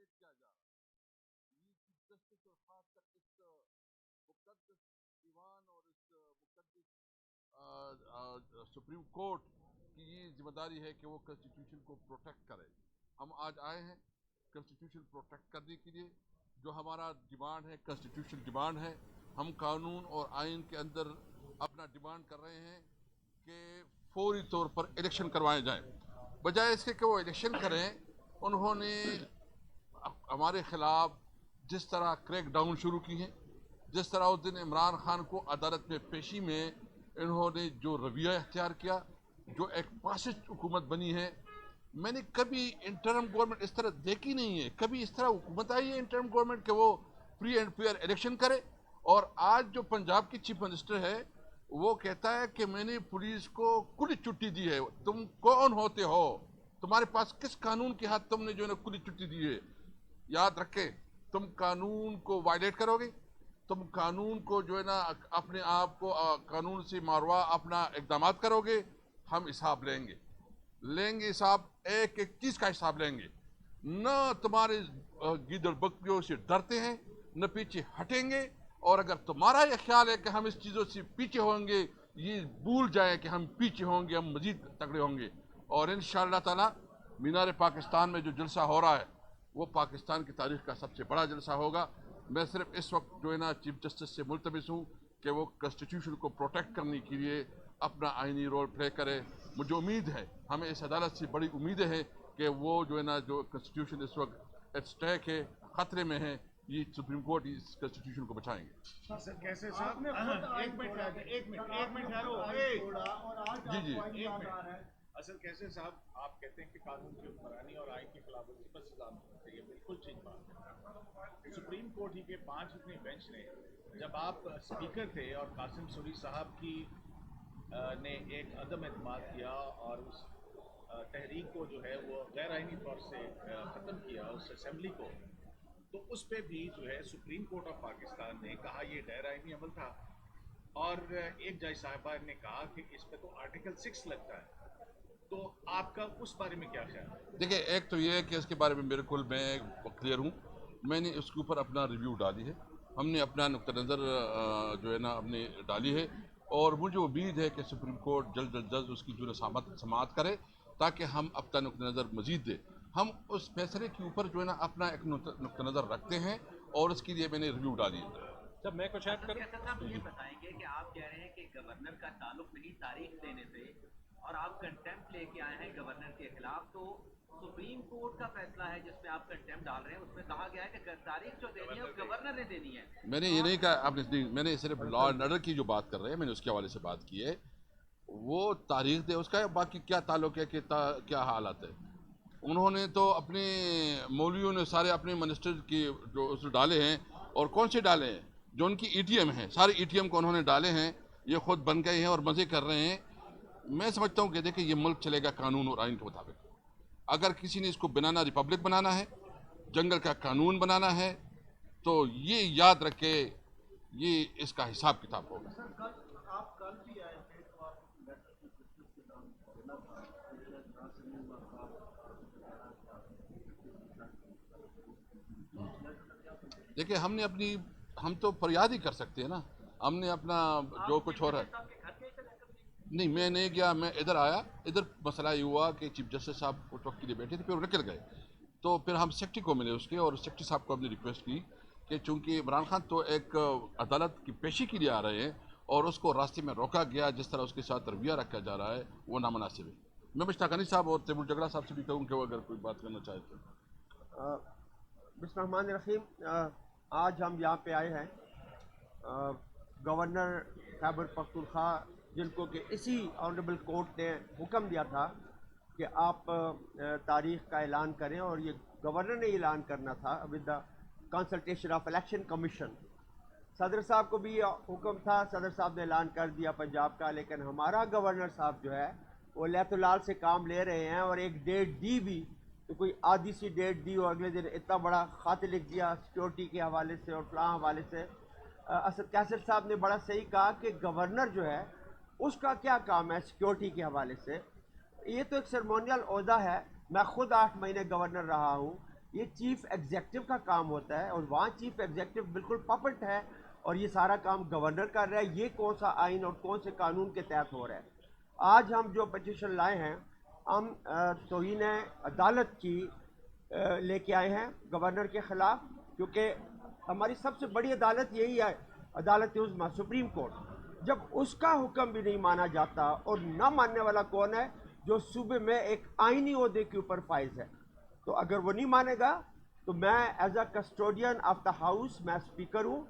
Wallet کیا جا رہا ہے. یہ چیف جسٹس اور خاص کر اس مقدس دیوان اور اس مقدس سپریم کورٹ کی یہ ذمہ داری ہے کہ وہ کنسٹیٹیوشن کو پروٹیکٹ کرے. ہم آج آئے ہیں کنسٹیٹیوشن پروٹیکٹ کرنے کے لیے. جو ہمارا ڈیمانڈ ہے کنسٹیٹیوشن ڈیمانڈ ہے. ہم قانون اور آئین کے اندر اپنا ڈیمانڈ کر رہے ہیں کہ فوری طور پر الیکشن کروائے جائیں. بجائے اس کے کہ وہ الیکشن کریں انہوں نے ہمارے خلاف جس طرح کریک ڈاؤن شروع کی ہیں, جس طرح اس دن عمران خان کو عدالت میں پیشی میں انہوں نے جو رویہ اختیار کیا, جو ایک فاسسٹ حکومت بنی ہے. میں نے کبھی انٹرم گورنمنٹ اس طرح دیکھی نہیں ہے. کبھی اس طرح حکومت آئی ہے انٹرم گورنمنٹ کہ وہ فری اینڈ فیئر الیکشن کرے. اور آج جو پنجاب کی چیف منسٹر ہے وہ کہتا ہے کہ میں نے پولیس کو کھلی چھٹی دی ہے. تم کون ہوتے ہو؟ تمہارے پاس کس قانون کے ہاتھ تم نے جو ہے نا کھلی چھٹی دی ہے؟ یاد رکھیں, تم قانون کو وائلیٹ کرو گے, تم قانون کو جو ہے نا اپنے آپ کو قانون سے ماروا اپنا اقدامات کرو گے, ہم حساب لیں گے حساب, ایک ایک چیز کا حساب لیں گے. نہ تمہارے گیدڑ بکریوں سے ڈرتے ہیں نہ پیچھے ہٹیں گے. اور اگر تمہارا یہ خیال ہے کہ ہم اس چیزوں سے پیچھے ہوں گے, یہ بھول جائیں کہ ہم پیچھے ہوں گے, ہم مزید تگڑے ہوں گے. اور انشاءاللہ تعالی مینار پاکستان میں جو جلسہ ہو رہا ہے وہ پاکستان کی تاریخ کا سب سے بڑا جلسہ ہوگا. میں صرف اس وقت جو ہے نا چیف جسٹس سے ملتمس ہوں کہ وہ کنسٹیٹیوشن کو پروٹیکٹ کرنے کے لیے اپنا آئینی رول پلے کرے. مجھے امید ہے, ہمیں اس عدالت سے بڑی امیدیں ہیں کہ وہ جو ہے نا جو کنسٹیٹیوشن اس وقت ایٹ اسٹیک ہے, خطرے میں ہے, یہ سپریم کورٹ اس کنسٹیٹیوشن کو بچائیں گے. کیسے صاحب ایک منٹ جی اصل کیسے صاحب آپ کہتے ہیں کہ قانون کی حکمرانی اور آئین کی خلاف ورزی پر سزا ملنی چاہیے, بالکل ٹھیک بات ہے. سپریم کورٹ ہی کے 5 اتنے بینچ نے جب آپ اسپیکر تھے اور قاسم سوری صاحب کی نے ایک عدم اعتماد کیا اور اس تحریک کو جو ہے وہ غیر آئینی طور سے ختم کیا اس اسمبلی کو, تو اس پہ بھی جو ہے سپریم کورٹ آف پاکستان نے کہا یہ غیر آئینی عمل تھا. اور ایک جج صاحبہ نے کہا کہ اس پہ تو آرٹیکل 6 لگتا ہے. تو آپ کا اس بارے میں کیا خیال ہے؟ دیکھیں, ایک تو یہ ہے کہ اس کے بارے میں بالکل میں کلیئر ہوں. میں نے اس کے اوپر اپنا ریویو ڈالی ہے, ہم نے اپنا نقطہ نظر جو ہے نا اپنے ڈالی ہے. اور مجھے امید ہے کہ سپریم کورٹ جلد از جلد اس کی جو ہے سماعت کرے تاکہ ہم اپنا نقطہ نظر مزید دیں. ہم اس فیصلے کے اوپر جو ہے نا اپنا ایک نقطہ نظر رکھتے ہیں اور اس کے لیے میں نے ریویو ڈالی ہے. جب میں کچھ ایڈ کروں, صاحب یہ بتائیں گے کہ آپ کہہ رہے ہیں کہ گورنر کا تعلق نہیں تاریخ دینے سے, اور آپ کنٹمپٹ لے کے آئے ہیں گورنر کے خلاف, تو سپریم کورٹ کا فیصلہ ہے جس میں آپ کنٹمپٹ ڈال رہے ہیں, اس میں کہا گیا ہے کہ تاریخ جو دینی ہے وہ گورنر نے دینی ہے. میں نے یہ نہیں کہا, آپ نے میں نے صرف لا اینڈ آرڈر کی جو بات کر رہے ہیں میں نے اس کے حوالے سے بات کی ہے. وہ تاریخ دے اس کا, باقی کیا تعلق ہے کہ کیا حالات ہے. انہوں نے تو اپنے مولویوں نے سارے اپنے منسٹر کی جو اس ڈالے ہیں, اور کون سے ڈالے ہیں جو ان کی ای ٹی ایم ہیں, سارے ای ٹی ایم کو انہوں نے ڈالے ہیں, یہ خود بن گئے ہیں اور مزے کر رہے ہیں. میں سمجھتا ہوں کہ دیکھیں یہ ملک چلے گا قانون اور آئین کے مطابق. اگر کسی نے اس کو بنانا ریپبلک بنانا ہے, جنگل کا قانون بنانا ہے, تو یہ یاد رکھے یہ اس کا حساب کتاب ہوگا. آپ کل بھی آئے تھے تو آپ لیٹر کی کے نام دینا تھا, دیکھیں ہم تو فریاد ہی کر سکتے ہیں نا. ہم نے اپنا جو کچھ ہو رہا ہے, نہیں میں نہیں گیا, میں ادھر آیا. ادھر مسئلہ یہ ہوا کہ چیف جسٹس صاحب اس وقت کے لیے بیٹھے تھے, پھر وہ نکل گئے. تو پھر ہم سیکٹری کو ملے اس کے, اور سیکٹری صاحب کو ہم نے ریکویسٹ کی کہ چونکہ عمران خان تو ایک عدالت کی پیشی کے لیے آ رہے ہیں اور اس کو راستے میں روکا گیا, جس طرح اس کے ساتھ رویہ رکھا جا رہا ہے وہ نامناسب ہے. میں مشتاق غنی صاحب اور تیمور جگڑا صاحب سے بھی کہوں کہ وہ اگر کوئی بات کرنا چاہے تو. بسم اللہ الرحمن الرحیم. آج ہم یہاں پہ آئے ہیں گورنر خیبر پختونخوا, جن کو کہ اسی آنریبل کورٹ نے حکم دیا تھا کہ آپ تاریخ کا اعلان کریں, اور یہ گورنر نے اعلان کرنا تھا with the consultation of election commission. صدر صاحب کو بھی حکم تھا, صدر صاحب نے اعلان کر دیا پنجاب کا, لیکن ہمارا گورنر صاحب جو ہے وہ لیت لال سے کام لے رہے ہیں, اور ایک ڈیٹ دی بھی تو کوئی آدھی سی ڈیٹ دی, اور اگلے دن اتنا بڑا خط لکھ دیا سیکورٹی کے حوالے سے اور فلاں حوالے سے. اسد کیسر صاحب نے بڑا صحیح کہا کہ گورنر جو ہے اس کا کیا کام ہے سیکورٹی کے حوالے سے. یہ تو ایک سرمونیل عہدہ ہے. میں خود 8 مہینے گورنر رہا ہوں, یہ چیف ایگزیکٹو کا کام ہوتا ہے، اور وہاں چیف ایگزیکٹو بالکل پپٹ ہے اور یہ سارا کام گورنر کر رہا ہے. یہ کون سا آئین اور کون سے قانون کے تحت ہو رہا ہے؟ آج ہم جو پٹیشن لائے ہیں ہم توہین عدالت کی لے کے آئے ہیں گورنر کے خلاف، کیونکہ ہماری سب سے بڑی عدالت یہی ہے، عدالت عظمیٰ سپریم کورٹ. جب اس کا حکم بھی نہیں مانا جاتا، اور نہ ماننے والا کون ہے؟ جو صوبے میں ایک آئینی عہدے کے اوپر فائز ہے. تو اگر وہ نہیں مانے گا تو میں as a custodian of the house, میں اسپیکر ہوں،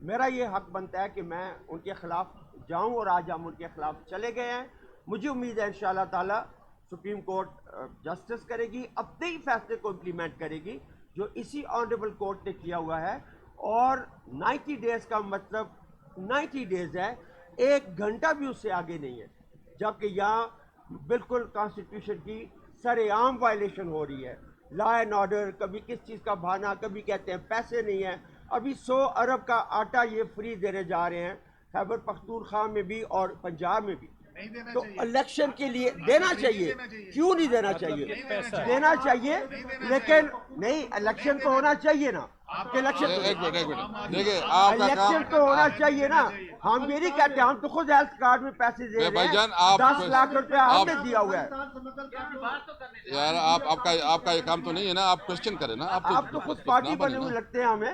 میرا یہ حق بنتا ہے کہ میں ان کے خلاف جاؤں، اور آج ہم ان کے خلاف چلے گئے ہیں. مجھے امید ہے انشاءاللہ تعالی سپریم کورٹ جسٹس کرے گی، اپنے ہی فیصلے کو امپلیمنٹ کرے گی جو اسی آنریبل کورٹ نے کیا ہوا ہے. اور 90 ڈیز کا مطلب 90 ڈیز ہے، 1 گھنٹہ بھی اس سے آگے نہیں ہے، جبکہ یہاں بالکل کانسٹیٹیوشن کی سر عام وائلیشن ہو رہی ہے. لا اینڈ آرڈر، کبھی کس چیز کا بہانہ، کبھی کہتے ہیں پیسے نہیں ہیں. ابھی 100 ارب کا آٹا یہ فری دینے جا رہے ہیں خیبر پختونخوا میں بھی اور پنجاب میں بھی. تو الیکشن کے لیے دینا چاہیے، کیوں نہیں دینا چاہیے؟ دینا چاہیے، لیکن نہیں، الیکشن تو ہونا چاہیے نا. الیکشن دیکھیے آپ کا کام، الیکشن تو ہونا چاہیے نا. ہم یہ نہیں کہتے، ہم تو خود ہیلتھ کارڈ میں پیسے دے رہے ہیں، 10 لاکھ روپے ہم نے دیا ہوا ہے. یار آپ کا یہ کام تو نہیں ہے نا، آپ کوشچن کریں نا. آپ تو خود پارٹی بنے ہوئے لگتے ہیں ہمیں.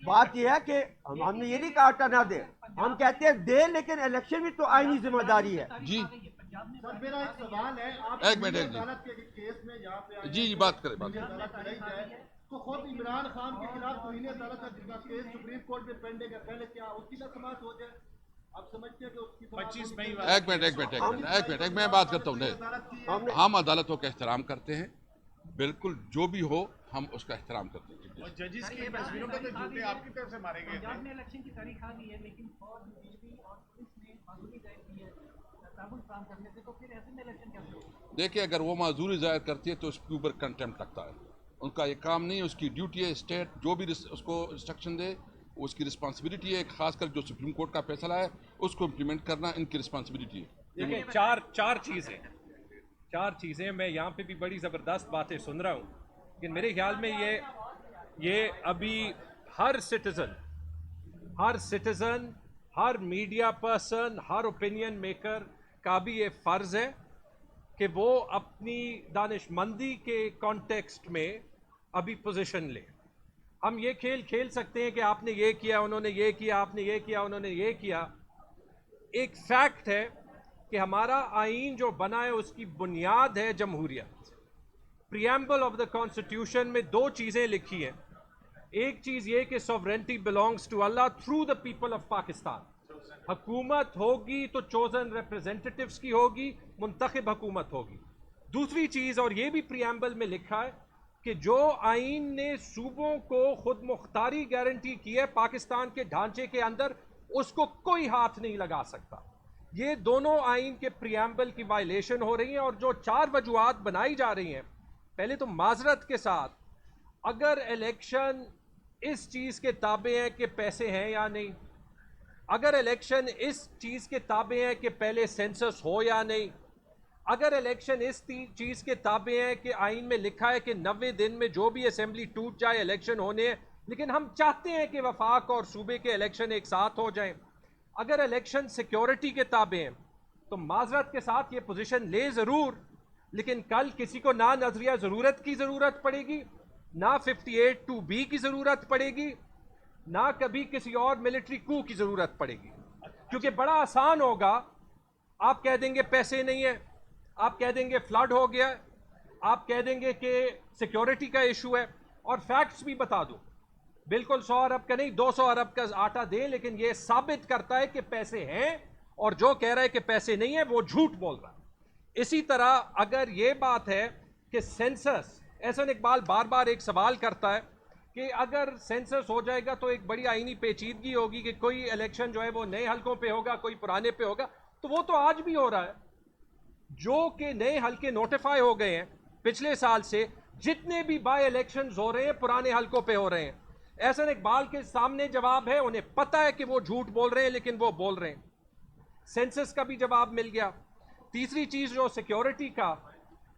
بات یہ ہے کہ ہم نے یہ نہیں کہا آٹا نہ دے، ہم کہتے ہیں دے، لیکن الیکشن بھی تو آئینی ذمہ داری ہے. جی سر میرا ایک سوال ہے، آپ ایک منٹ عدالت کے کیس میں یہاں پہ جی بات کریں. عدالت لڑائی جائے تو خود عمران خان کے خلاف توہین عدالت کا کیس سپریم کورٹ میں پینڈنگ ہے، پہلے کیا اس کی نہ سماعت ہو جائے؟ آپ سمجھتے ہیں کہ اس کی 25 مئی ایک منٹ میں بات کرتا ہوں. ہم عدالتوں کا احترام کرتے ہیں، بالکل جو بھی ہو ہم اس کا احترام کرتے ہیں. اور ججز کی تصویروں پہ تو جوتے آپ کی طرف سے مارے گئے تھے. پنجاب میں الیکشن کی تاریخ آ گئی ہے، لیکن فوج، بی جے پی اور پولیس نے معذوری ظاہر کی ہے تعاون فراہم کرنے سے، تو پھر ایسے میں الیکشن کیسے ہوگا؟ دیکھیں اگر وہ معذوری ظاہر کرتی ہے تو اس کے اوپر کنٹمپٹ لگتا ہے. ان کا یہ کام نہیں ہے، اس کی ڈیوٹی ہے. اسٹیٹ جو بھی اس کو انسٹرکشن دے اس کی رسپانسبلٹی ہے، خاص کر جو سپریم کورٹ کا فیصلہ ہے اس کو امپلیمنٹ کرنا ان کی رسپانسبلٹی ہے. دیکھیں چار چیزیں میں یہاں پہ بھی بڑی زبردست باتیں سن رہا ہوں، لیکن میرے خیال میں یہ ابھی ہر سٹیزن، ہر میڈیا پرسن، ہر اوپینین میکر کا بھی یہ فرض ہے کہ وہ اپنی دانش مندی کے کانٹیکسٹ میں ابھی پوزیشن لے. ہم یہ کھیل سکتے ہیں کہ آپ نے یہ کیا، انہوں نے یہ کیا، آپ نے یہ کیا، انہوں نے یہ کیا. ایک فیکٹ ہے کہ ہمارا آئین جو بنا ہے اس کی بنیاد ہے جمہوریت. پریامبل آف دا کانسٹیٹیوشن میں 2 چیزیں لکھی ہیں. ایک چیز یہ کہ sovereignty belongs to Allah through the people of Pakistan. حکومت ہوگی تو چوزن ریپرزینٹیٹیوز کی ہوگی، منتخب حکومت ہوگی. دوسری چیز، اور یہ بھی پریامبل میں لکھا ہے، کہ جو آئین نے صوبوں کو خود مختاری گارنٹی کی ہے پاکستان کے ڈھانچے کے اندر، اس کو کوئی ہاتھ نہیں لگا سکتا. یہ دونوں آئین کے پریامبل کی وائلیشن ہو رہی ہیں. اور جو 4 وجوہات بنائی جا رہی ہیں، پہلے تو معذرت کے ساتھ اگر الیکشن اس چیز کے تابع ہیں کہ پیسے ہیں یا نہیں، اگر الیکشن اس چیز کے تابع ہیں کہ پہلے سینسس ہو یا نہیں، اگر الیکشن اس چیز کے تابع ہیں کہ آئین میں لکھا ہے کہ 90 دن میں جو بھی اسمبلی ٹوٹ جائے الیکشن ہونے ہیں، لیکن ہم چاہتے ہیں کہ وفاق اور صوبے کے الیکشن ایک ساتھ ہو جائیں، اگر الیکشن سیکیورٹی کے تابع ہیں، تو معذرت کے ساتھ یہ پوزیشن لے ضرور، لیکن کل کسی کو نہ نظریہ ضرورت کی ضرورت پڑے گی، نہ 58(2)B کی ضرورت پڑے گی، نہ کبھی کسی اور ملٹری کو کی ضرورت پڑے گی. کیونکہ بڑا آسان ہوگا، آپ کہہ دیں گے پیسے نہیں ہیں، آپ کہہ دیں گے فلڈ ہو گیا، آپ کہہ دیں گے کہ سیکیورٹی کا ایشو ہے، اور فیکٹس بھی بتا دوں، بالکل 100 ارب کا نہیں 200 ارب کا آٹا دیں، لیکن یہ ثابت کرتا ہے کہ پیسے ہیں، اور جو کہہ رہا ہے کہ پیسے نہیں ہیں وہ جھوٹ بول رہا ہے. اسی طرح اگر یہ بات ہے کہ سینسس، احسن اقبال بار بار ایک سوال کرتا ہے کہ اگر سینسس ہو جائے گا تو ایک بڑی آئینی پیچیدگی ہوگی کہ کوئی الیکشن جو ہے وہ نئے حلقوں پہ ہوگا، کوئی پرانے پہ ہوگا. تو وہ تو آج بھی ہو رہا ہے، جو کہ نئے حلقے نوٹیفائی ہو گئے ہیں پچھلے سال سے، جتنے بھی بائی الیکشنز ہو رہے ہیں پرانے حلقوں پہ ہو رہے ہیں. احسن اقبال کے سامنے جواب ہے، انہیں پتہ ہے کہ وہ جھوٹ بول رہے ہیں لیکن وہ بول رہے ہیں. سینسس کا بھی جواب مل گیا. تیسری چیز جو سیکیورٹی کا،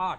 8।